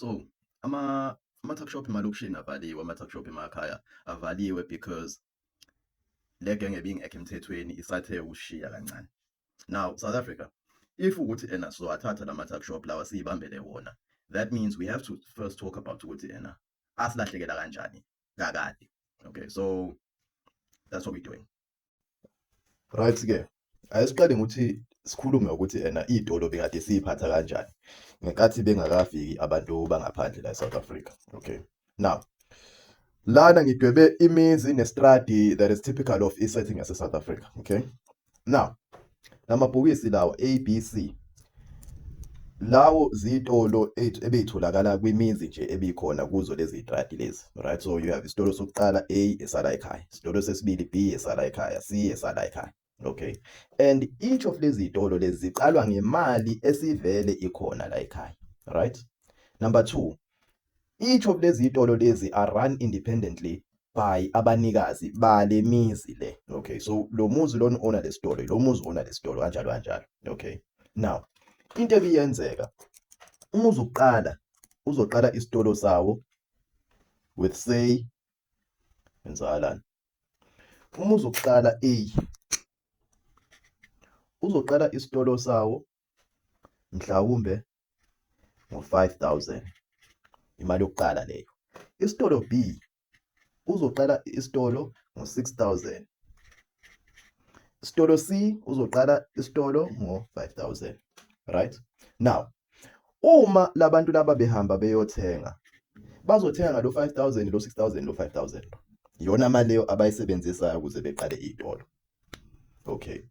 So ama-tuck shop emalokishini avaliwe, ama-tuck shop emakhaya avaliwe because le genge ebingekho emthethweni isathe ukushiya kancane. Now, South Africa, if ukuthi ena sizowathatha lama-tuck shop lawa siyibambele wona, that means we have to first talk about ukuthi ena asilahlekela kanjani kakade. Okay, so that's what we're doing. Right-ke, ayesiqale ngokuthi sikhulume ukuthi ena iy'tolo bekade siy'phatha kanjani ngenkathi bengakafiki abantu bangaphandle la eSouth Africa. Okay, now lana ngidwebe imizi nestradi that is typical of isetting yase-South Africa. Okay, now lamabhokisi lawo A, B, C, lawo ziyitolo ebey'tholakala kwimizi nje ebikhona kuzo lezi y'tradi lezi. Right, so you have isitolo sokuqala A esala ekhaya, isitolo sesibili B esala ekhaya, C esala ekhaya. Okay, and each of lezi y'tolo lezi ziqalwa ngemali esivele ikhona la ekhaya. Right, number two, each of lezi y'tolo lezi are run independently by abanikazi bale mizi le. Okay, so lo muzi lona owner lesitolo, lo muzi owner lesitolo, kanjalo kanjalo. Okay, now into ebiyenzeka, umuzi uqala uzoqala isitolo sawo with say enzakalani. Umuzi uqala A uzoqala isitolo sawo mhlawumbe ngo-5,000, imali yokuqala leyo. Isitolo B uzoqala isitolo ngo-6,000. Isitolo C uzoqala isitolo ngo-5,000. Right, now uma labantu laba behamba beyothenga, bazothenga ngalo 5,000 lo 6,000 lo 5,000, iyona mali leyo abayisebenzisayo ukuze beqale iy'tolo. Okay,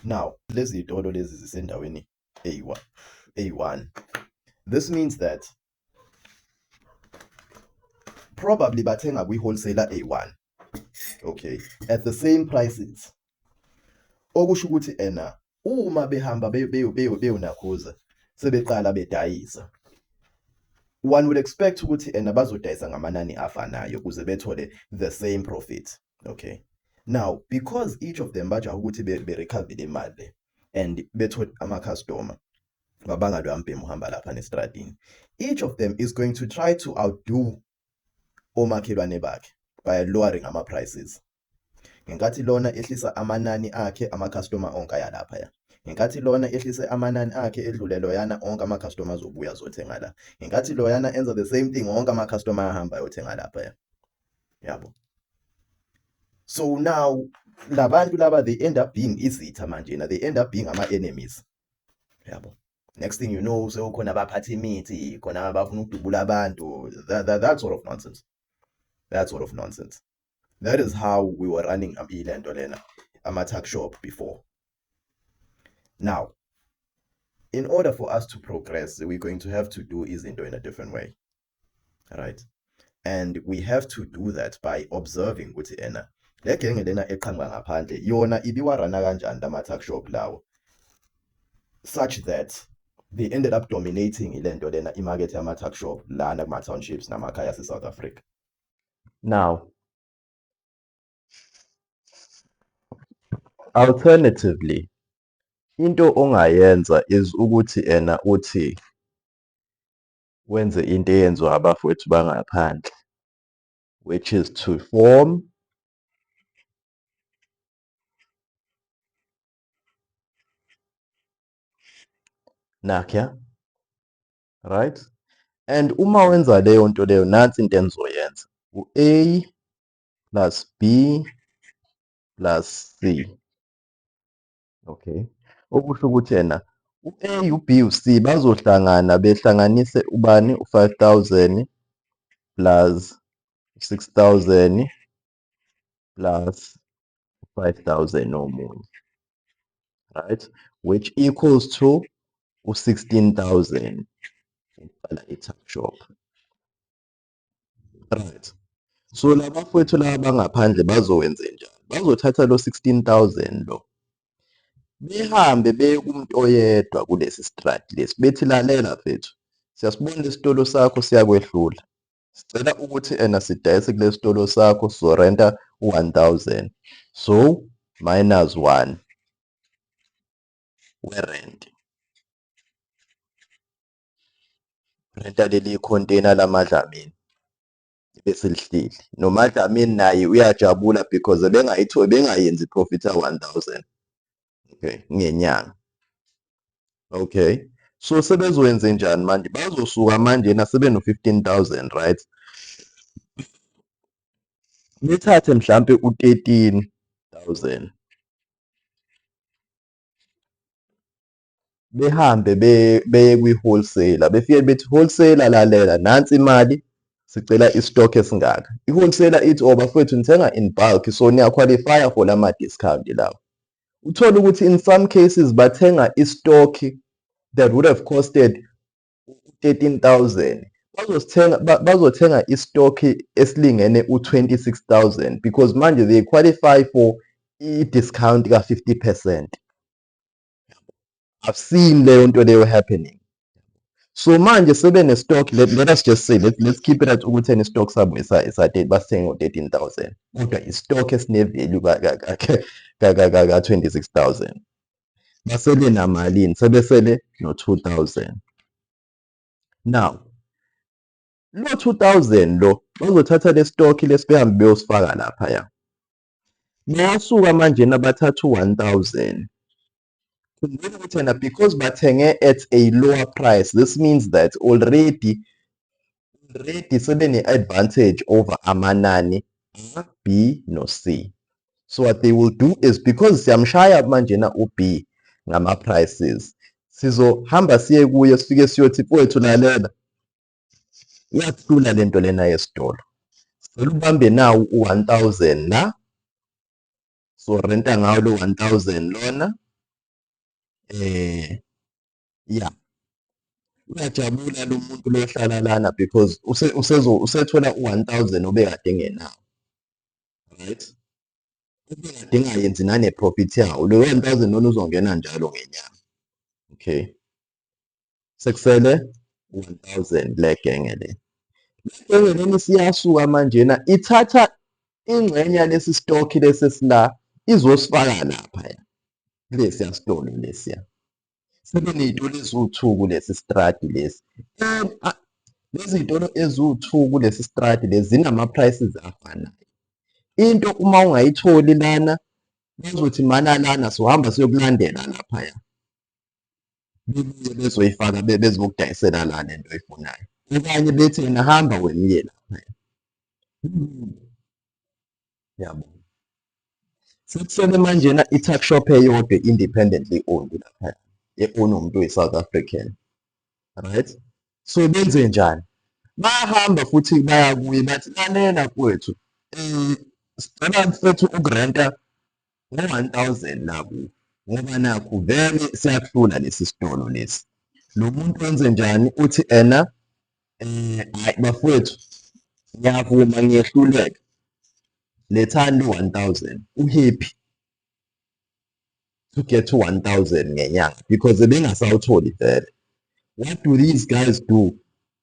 now lezi y'tolo lezi zisendaweni A1. This means that probably bathenga kwi-wholesaler A1. Okay, at the same prices. Okusho ukuthi ena uma behamba beyonakhuza sebeqala bedayisa, one would expect ukuthi ena bazodayisa ngamanani afanayo ukuze bethole the same profit. Okay, now because each of them bajaha ukuthi berecover le mali and bethole ama-customer babanga lo ampemu uhamba lapha nesitradini, each of them is going to try to outdo omakhelwane bakhe by lowering ama-prices. Ngenkathi lona ehlisa amanani akhe, ama-customer onke ayalaphaya. Ngenkathi lona ehlise amanani akhe edlule loyana, onke ama-customer azobuya azothenga la. Ngenkathi loyana enza the same thing, onke ama-customer ahamba ayothenga laphaya. Yabo. So now labantu laba they end up being izitha manje, they end up being ama-enemies. Yabo. Next thing you know, sekukhona abaphatha imithi, khona abafuna ukudubula abantu, that sort of nonsense. That sort of nonsense. That is how we were running ilento lena, ama-tuck shop before. Now, in order for us to progress, we're going to have to do izinto in a different way. Right? And we have to do that by observing ukuthi ena le genge lena eqhamuka ngaphandle yona ibiwarana kanjani lama-tuck shop lawo, such that they ended up dominating ilento lena imarket yama-tuck shop lana kuma-townships namakhaya ase-South Africa. Now, alternatively, into ongayenza is ukuthi ena uthi wenze into eyenziwa abafowethu bangaphandle, which is to form Nakia, right? And uma wenza leyo nto leyo, nansi into enizoyenza, u-A plus B plus C. Okay, okusho ukuthi ena u-A, u-B, u-C bazohlangana behlanganise ubani, u-5,000 plus 6,000 plus 5,000 omunye, right? Which equals to u-16,000 i-tuck shop. Right. So labafowethu laba bangaphandle bazowenze njani? Bazothatha lo 16,000 lo behambe beye kumuntu oyedwa kulesi strati lesi, bethi lalela mfethu, siyasibona lesitolo sakho siyakwehlula, sicela ukuthi ena sidayise kule sitolo sakho sizorenta u-1,000, so minus 1 werenti. renta leli container lamadlamini bese lihleli. Nomadlamini naye uyajabula because bengayenzi i-profit ya-1,000, okay, ngenyanga. Okay, so sebezoyenze njani manje? Bazosuka manjena sebeno-15,000, right? Bethathe mhlampe u-13,000 behambe beye kwi-wholesaler, befike bethi wholesaler, lalela, nansi imali, sicela istock esingaka. I-wholesaler ithi, oh bafowethu nithenga in bulk, so niyaqualifya for lama-discount lawo. Uthole ukuthi in some cases bathenga istock that would have costed 13,000, bazothenga istock esilingene u-26,000 because manje they qualify for i-discount ka-50%. I've seen leyo nto leyo happening. So manje sebene-stock, let us just say, let's keep it at ukuthi stock sabo basithenge ngo-13,000 kodwa istock esine-value ka-26,000. Basele namalini? Sebesele no-2,000. Now, lo 2,000 lo bazothatha le stock lesi behambe beyosifaka laphaya. Bayasuka manjena bathatha u-1,000. Khumbula ukuthi yena because bathenge at a lower price, this means that already sebene-advantage over amanani A, B no C. So what they will do is because siyamshaya manjena u-B ngama-prices, sizohamba siye kuye sifike siyothi mfowethu lalela, iyakuhlula lento lena yesitolo. Sicela ubambe nawo u-1,000 la, so renta ngawo lo 1,000 lona. Yeah, uyajabula lo muntu lo ohlala lana because usethola u-1,000 obekade engenawo, right? Obekade engayenzi nane-profit yawo, lo 1,000 lona uzongena njalo ngenyanga. Okay, sekusele 1,000 le genge le. Le genge leni siyasuka manjena ithatha ingxenye yalesi stock lesi esila izosifaka laphaya kulesiya sitolo lesiya. Sebeney'tolo eziwu-2 kulesi strati lesi. Lezi y'tolo eziwu-2 kulesi strati lesi zinama-prices afanayo. Into uma ungayitholi lana, bazothi mana lana sohamba siyokulandela laphaya. Bebuye bezoyifaka bezokudayisela la lento oyifunayo. Okanye bethi yena hamba wena laphaya. Yabo. Sekusele manjena i-tuck shop eyodwa independently owned laphaya. E-own umuntu oyi-South African, right? So benze njani? Bayahamba futhi baya kuye bathi lalela mfowethu, sicela mfowethu ukurenta ngo-1,000 la kuwe ngoba nakhu vele siyakuhlula lesi sitolo lesi. Lo muntu wenze njani? Uthi ena hayi bafowethu, ngiyavuma ngiyehluleka, lethani lo 1,000. U-happy to get to 1,000 ngenyanga because bengasawutholi vele. What do these guys do?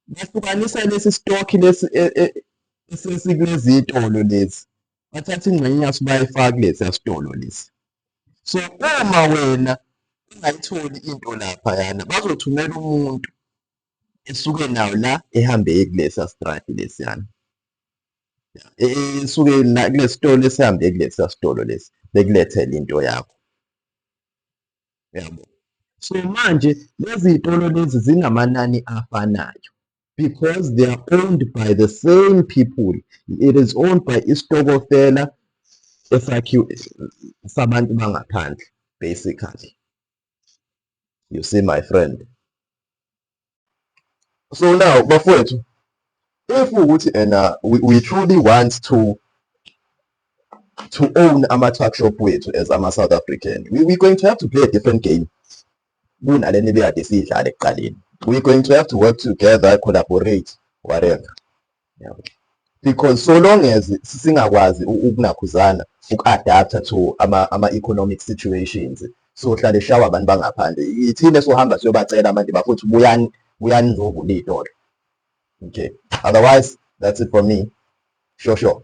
Bahlukanisa lesi stock lesi esikulezi y'tolo lezi, bathatha ingxenye yaso bayifaka kulesiya sitolo lesi. So uma wena ungayitholi into laphayana, bazothumela umuntu esuke nawo la ehambe kulesiya strati lesiyana, esuke kulesi sitolo esihambe kulesiya sitolo lesi bekulethele into yakho. Yabo. So manje lezi y'tolo lezi zinamanani afanayo because they are owned by the same people. It is owned by isitokofela sabantu bangaphandle, basically. You see, my friend. So now, bafowethu, if we truly want to own ama-tuck shop wethu as ama-South African, we're going to have to play a different game. Kunalena ebekade siyidlala ekuqaleni. We're going to have to work together, collaborate, whatever. Yeah. Because so long as singakwazi ukunakhuzana, uku-adapta to ama-economic situations, so hlale shawa abantu bangaphandle, ithina sohamba siyobacela manje bafuthu buyani nizovula iy'tolo. Okay, otherwise that's it from me. Sure.